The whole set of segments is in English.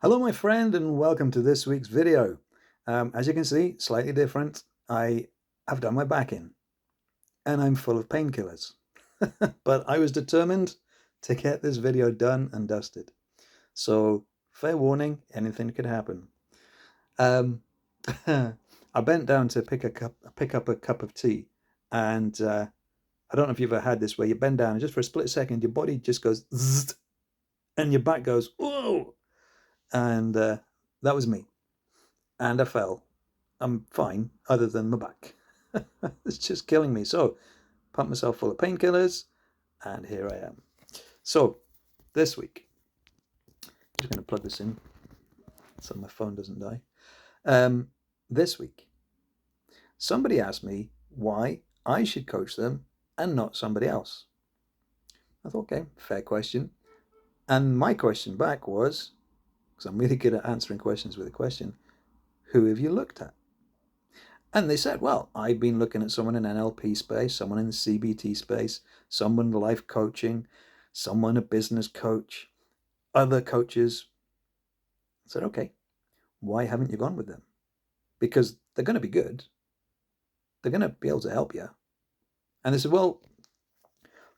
Hello, my friend, and welcome to this week's video. As you can see, slightly different. I have done my back in, and I'm full of painkillers. But I was determined to get this video done and dusted. So, fair warning, anything could happen. Um, I bent down to pick up a cup of tea, and I don't know if you've ever had this where you bend down and just for a split second, your body just goes zzzt, and your back goes whoa, and that was me. And I fell. I'm fine, other than my back. It's just killing me. So, pump myself full of painkillers, and here I am. So, this week, I'm just going to plug this in so my phone doesn't die. Um, this week, somebody asked me why I should coach them and not somebody else. I thought, okay, fair question. And my question back was, because I'm really good at answering questions with a question, who have you looked at? And they said, well, I've been looking at someone in NLP space, someone in the CBT space, someone in life coaching, someone a business coach, other coaches. I said, okay, why haven't you gone with them? Because they're going to be good. They're going to be able to help you. And they said, well,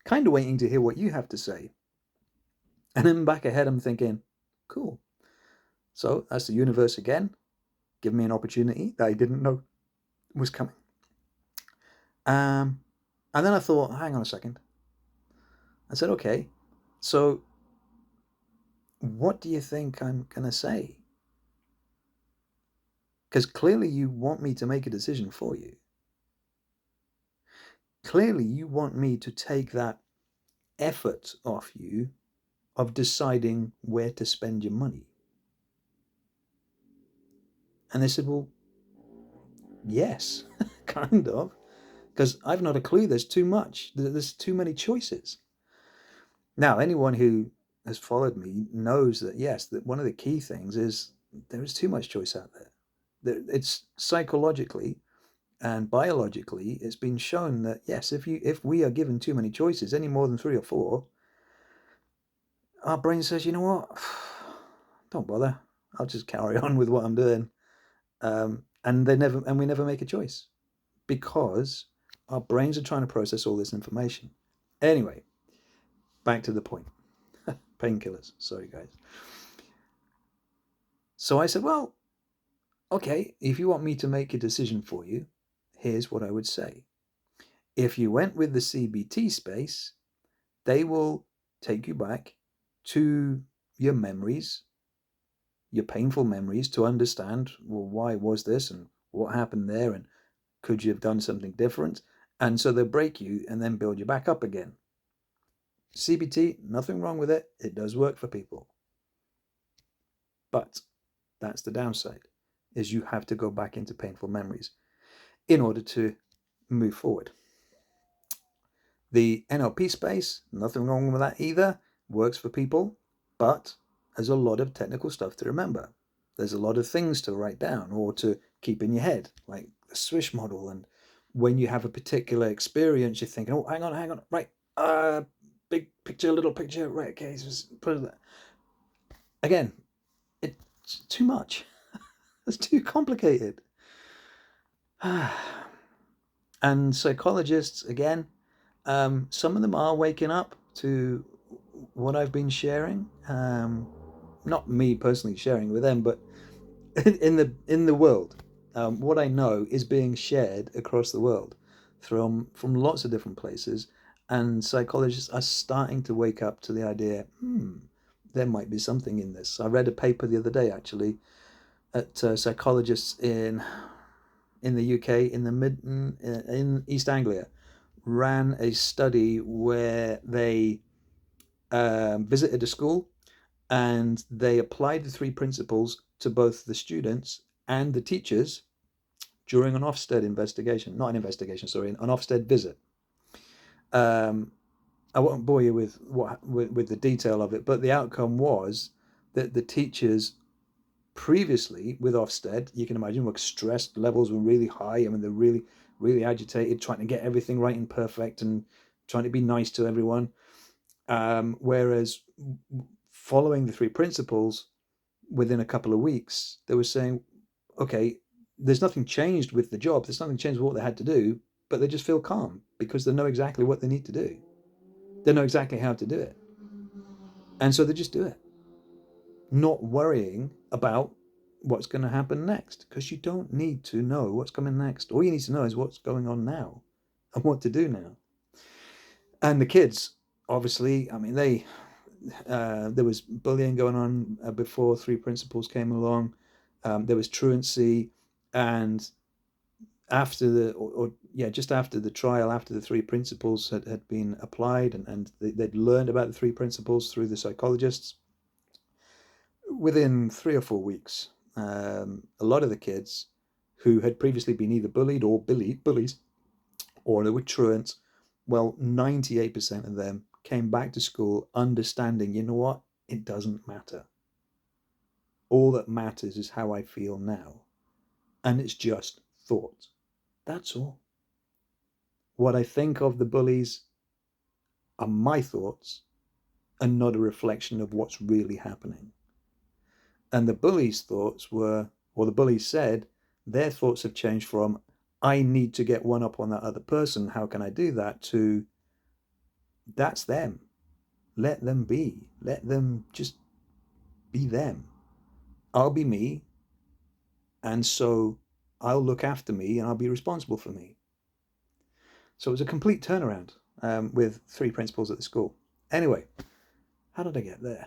kind of waiting to hear what you have to say. And then back ahead, I'm thinking, cool. So that's the universe again, giving me an opportunity that I didn't know was coming. And then I thought, hang on a second. I said, okay, so what do you think I'm going to say? Because clearly you want me to make a decision for you. Clearly you want me to take that effort off you of deciding where to spend your money. And they said, well, yes, kind of. Because I've not a clue. There's too much. There's too many choices. Now, anyone who has followed me knows that, yes, that one of the key things is there is too much choice out there. It's psychologically and biologically, it's been shown that yes, if we are given too many choices, any more than three or four, our brain says, you know what, don't bother. I'll just carry on with what I'm doing, and we never make a choice because our brains are trying to process all this information. Anyway, back to the point. Painkillers. Sorry, guys. So I said, well, okay, if you want me to make a decision for you, here's what I would say. If you went with the CBT space, they will take you back to your memories, your painful memories, to understand, well, why was this and what happened there and could you have done something different? And so they'll break you and then build you back up again. CBT, nothing wrong with it. It does work for people. But that's the downside, is you have to go back into painful memories in order to move forward. The NLP space, nothing wrong with that either, works for people, but there's a lot of technical stuff to remember. There's a lot of things to write down or to keep in your head, like the swish model. And when you have a particular experience, you're thinking, oh, hang on, right, big picture, little picture, right, okay, so put it again, it's too much. It's too complicated. And psychologists, again, some of them are waking up to what I've been sharing. Not me personally sharing with them, but in the world, what I know is being shared across the world from lots of different places, and psychologists are starting to wake up to the idea. There might be something in this. I read a paper the other day, actually, at psychologists in the UK, in East Anglia, ran a study where they visited a school and they applied the three principles to both the students and the teachers during an Ofsted investigation, not an investigation, sorry, an Ofsted visit. Um, I won't bore you with with the detail of it, but the outcome was that the teachers previously with Ofsted, you can imagine, were stressed, levels were really high. I mean, they're really agitated, trying to get everything right and perfect and trying to be nice to everyone. Whereas following the three principles, within a couple of weeks, they were saying, okay, there's nothing changed with the job. There's nothing changed with what they had to do, but they just feel calm because they know exactly what they need to do. They know exactly how to do it. And so they just do it, not worrying about what's going to happen next, because you don't need to know what's coming next. All you need to know is what's going on now and what to do now. And the kids, obviously, I mean, there was bullying going on before three principles came along. There was truancy, and after just after the trial, after the three principles had been applied, and they'd learned about the three principles through the psychologists, within 3 or 4 weeks, a lot of the kids who had previously been either bullied or bullies, or they were truants, well, 98% of them came back to school understanding, you know what, it doesn't matter. All that matters is how I feel now. And it's just thought. That's all. What I think of the bullies are my thoughts and not a reflection of what's really happening. And the bullies' thoughts were, or the bullies said, their thoughts have changed from, I need to get one up on that other person, how can I do that, to, that's them. Let them be. Let them just be them. I'll be me, and so I'll look after me and I'll be responsible for me. So it was a complete turnaround with three principals at the school. Anyway, how did I get there?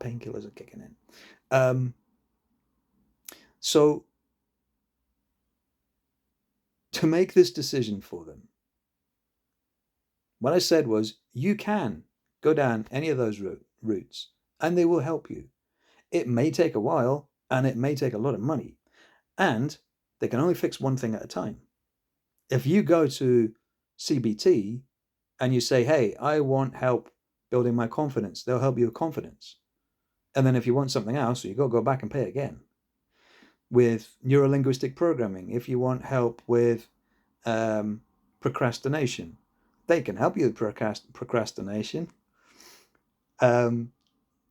Painkillers are kicking in. So to make this decision for them, what I said was, you can go down any of those routes and they will help you. It may take a while and it may take a lot of money, and they can only fix one thing at a time. If you go to CBT and you say, hey, I want help building my confidence, they'll help you with confidence. And then if you want something else, you got to go back and pay again. With neurolinguistic programming, if you want help with procrastination, they can help you with procrastination.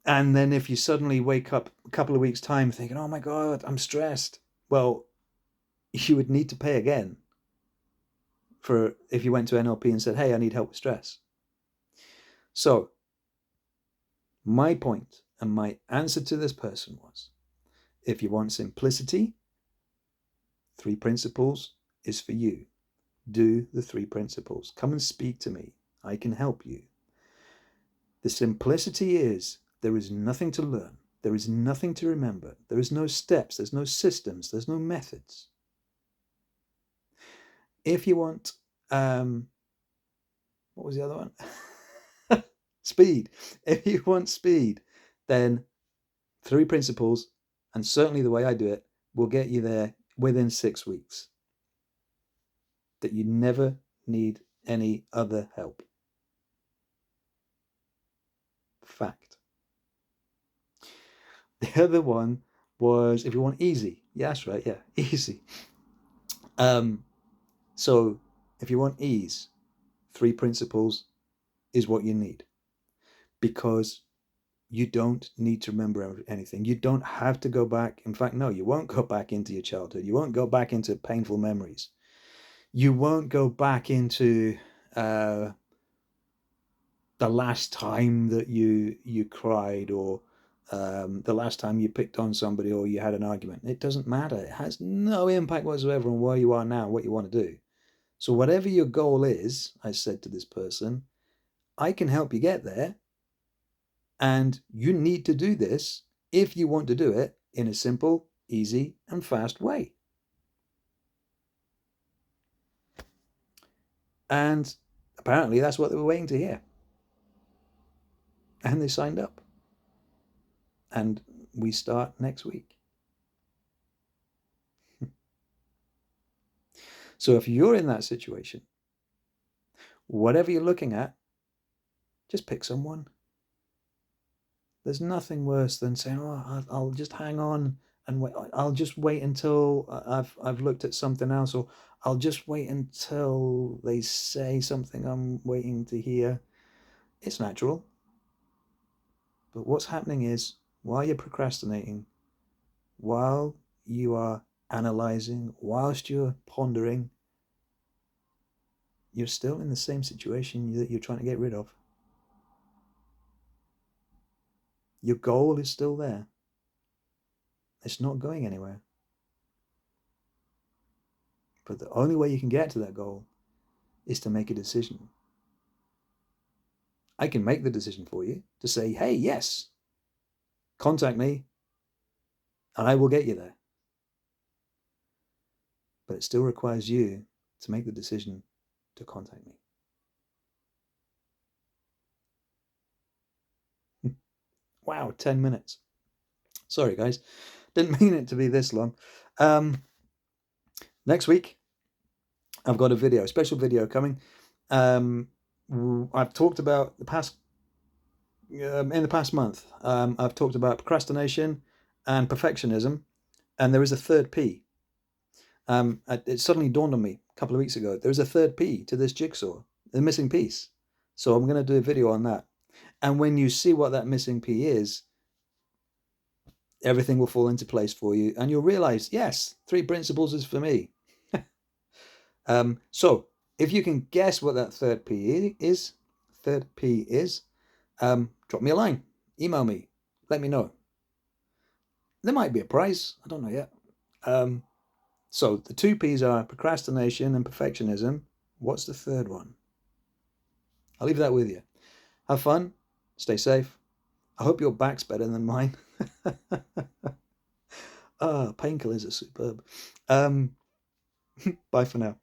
And then if you suddenly wake up a couple of weeks' time thinking, oh my God, I'm stressed, well, you would need to pay again for if you went to NLP and said, hey, I need help with stress. So my point and my answer to this person was, if you want simplicity, three principles is for you. Do the three principles. Come and speak to me. I can help you. The simplicity is, there is nothing to learn. There is nothing to remember. There is no steps. There's no systems. There's no methods. If you want, what was the other one? Speed. If you want speed, then three principles, and certainly the way I do it, will get you there within 6 weeks. That you never need any other help. Fact. The other one was, if you want easy. Yeah, that's right. Yeah, easy. So if you want ease, three principles is what you need, because you don't need to remember anything. You don't have to go back. In fact, no, you won't go back into your childhood. You won't go back into painful memories. You won't go back into the last time that you cried, or the last time you picked on somebody, or you had an argument. It doesn't matter. It has no impact whatsoever on where you are now, what you want to do. So whatever your goal is, I said to this person, I can help you get there. And you need to do this if you want to do it in a simple, easy, and fast way. And apparently that's what they were waiting to hear. And they signed up. And we start next week. So if you're in that situation, whatever you're looking at, just pick someone. There's nothing worse than saying, oh, I'll just hang on and wait. I'll just wait until I've looked at something else, or I'll just wait until they say something I'm waiting to hear. It's natural. But what's happening is while you're procrastinating, while you are analyzing, whilst you're pondering, you're still in the same situation that you're trying to get rid of. Your goal is still there. It's not going anywhere. But the only way you can get to that goal is to make a decision. I can make the decision for you to say, hey, yes, contact me and I will get you there. But it still requires you to make the decision to contact me. Wow, 10 minutes. Sorry, guys. Didn't mean it to be this long. Next week, I've got a special video coming. I've talked about the past, in the past month, I've talked about procrastination and perfectionism, and there is a third P. It suddenly dawned on me a couple of weeks ago. There's a third P to this jigsaw, the missing piece. So I'm going to do a video on that. And when you see what that missing P is, everything will fall into place for you. And you'll realize, yes, 3 principles is for me. So if you can guess what that third P is, drop me a line, email me, let me know. There might be a prize. I don't know yet. So the 2 P's are procrastination and perfectionism. What's the third one? I'll leave that with you. Have fun. Stay safe. I hope your back's better than mine. Painkillers are superb. Bye for now.